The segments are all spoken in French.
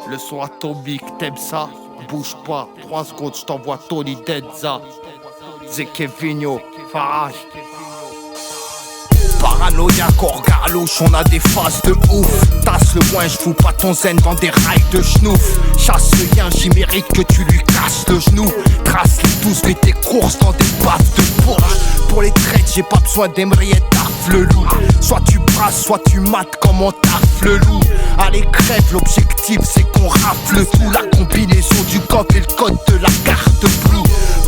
Le son atomique, t'aimes ça? Bouge pas, 3 secondes, j't'envoie Tony Denza. Zekevinho, Farage. Paranoïaque, on regarde louche, on a des faces de ouf. Tasse le moins, j'fous pas ton zen dans des rails de schnouf. Chasse le lien, j'y mérite que tu lui casses le genou. Trace les douze, mets tes courses dans des battes de Porsche. Pour les traites, j'ai pas besoin d'émeriller, taffe le loup. Soit tu brasses, soit tu mates comme on taffe le loup. Allez crève, l'objectif c'est qu'on rafle tout. La combinaison du coq et le code de la carte bleue.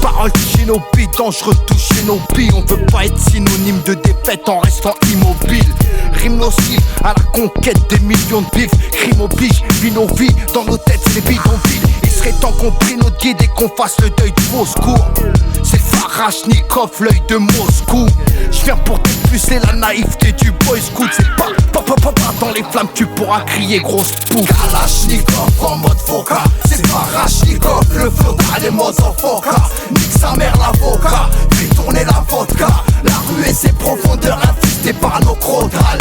Parole Shinobi, dangereux tout Shinobi. On veut pas être synonyme de défaite en restant immobile. Rime nocive à la conquête des millions de bifs. Crime oblige, vie nos vies, dans nos têtes c'est les bidonvilles. Il serait temps qu'on prie notre guide et qu'on fasse le deuil de vos secours. C'est Farashnikov, l'œil de Moscou. J'viens pour t'épuiser la naïveté du boy scout. C'est pas dans les flammes tu pourras crier grosse pouf. Kalashnikov en mode Foka. C'est Farashnikov, le flow d'aller motherfucker. Nique sa mère l'avocat, fais tourner la vodka. La rue et ses profondeurs infestées par nos crotales.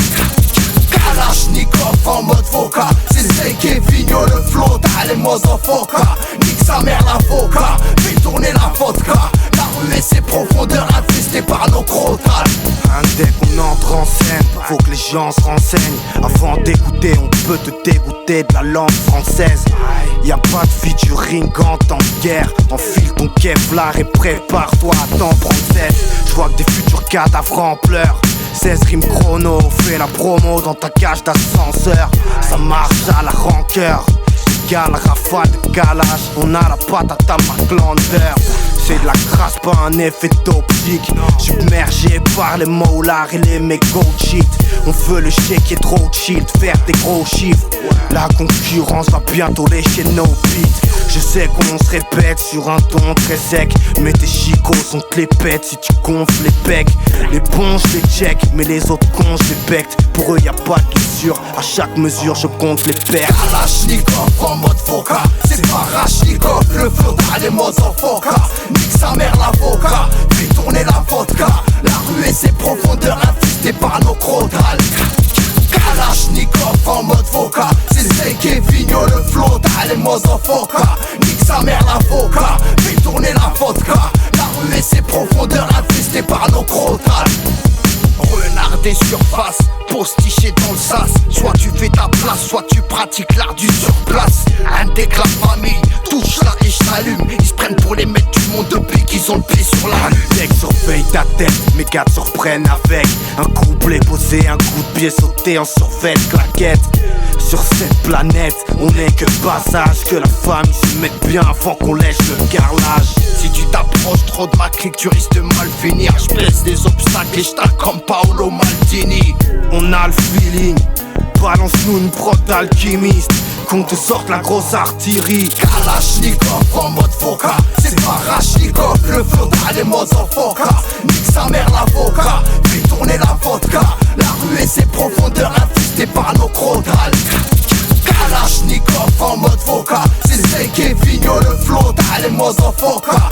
Kalashnikov en mode Foka. C'est Zekevinho, le flow d'aller motherfucker. Nique sa mère l'avocat, fais tourner la vodka. La rue et ses profondeurs infestées par nos crotales. Dès qu'on entre en scène, faut que les gens se renseignent. Avant d'écouter, on peut te dégoûter de la langue française. Y'a pas de featuring en temps de guerre. Enfile ton Kevlar et prépare-toi à t'en prendre 7. J'vois que des futurs cadavres en pleurs. 16 rimes chrono, fais la promo dans ta cage d'ascenseur. Ça marche à la rancœur. Égal rafale de calage, on a la patate à McLander. C'est de la crasse, pas un effet d'optique. Submergé par les molars et les mégots cheat. On veut le chèque et trop chill, faire des gros chiffres. La concurrence va bientôt lécher nos beats. Je sais qu'on se répète sur un ton très sec, mais tes chicots sont te les pètes si tu gonfles les pecs. Les bons je les check, mais les autres cons je les becte. Pour eux y'a pas de blessure, à chaque mesure je compte les pertes. Kalashnikov en mode Foka. C'est Farashnikov, le flow d'aller motherfucker. Nique sa mère l'avocat, fais tourner la vodka. La rue et ses profondeurs infestées par nos crotales. Kalashnikov en mode Foka. C'est Zekevinho, le flow d'aller motherfucker. Nique sa mère l'avocat, fais tourner la vodka. La rue et ses profondeurs infestées par nos crotales. Renard des surfaces, postiché dans le sas. Soit tu fais ta place, soit tu pratiques l'art du surplace. Un dès que la famille touche là et j'allume. Ils se prennent pour les maîtres du monde depuis qu'ils ont le pied sur la lune. Deck surveille ta tête, mes gars te surprennent avec un couplet posé, un coup de pied sauté en survêt claquette. Sur cette planète, on n'est que de passage. Que la famille se mette bien avant qu'on lèche le carrelage. Si tu t'approches trop de ma clique, tu risques de mal finir. J'baisse des obstacles et j'tacle comme Paolo Maldini. On a le feeling, balance-nous une prod d'alchimiste. Qu'on te sorte la grosse artillerie. Kalashnikov en mode Foka. C'est Farashnikov, le flow d'aller motherfucker. Nique sa mère l'avocat, fais tourner la vodka. La rue et ses profondeurs infestées par nos crotales. Kalashnikov en mode Foka. C'est Zekevinho, le flow d'aller motherfucker.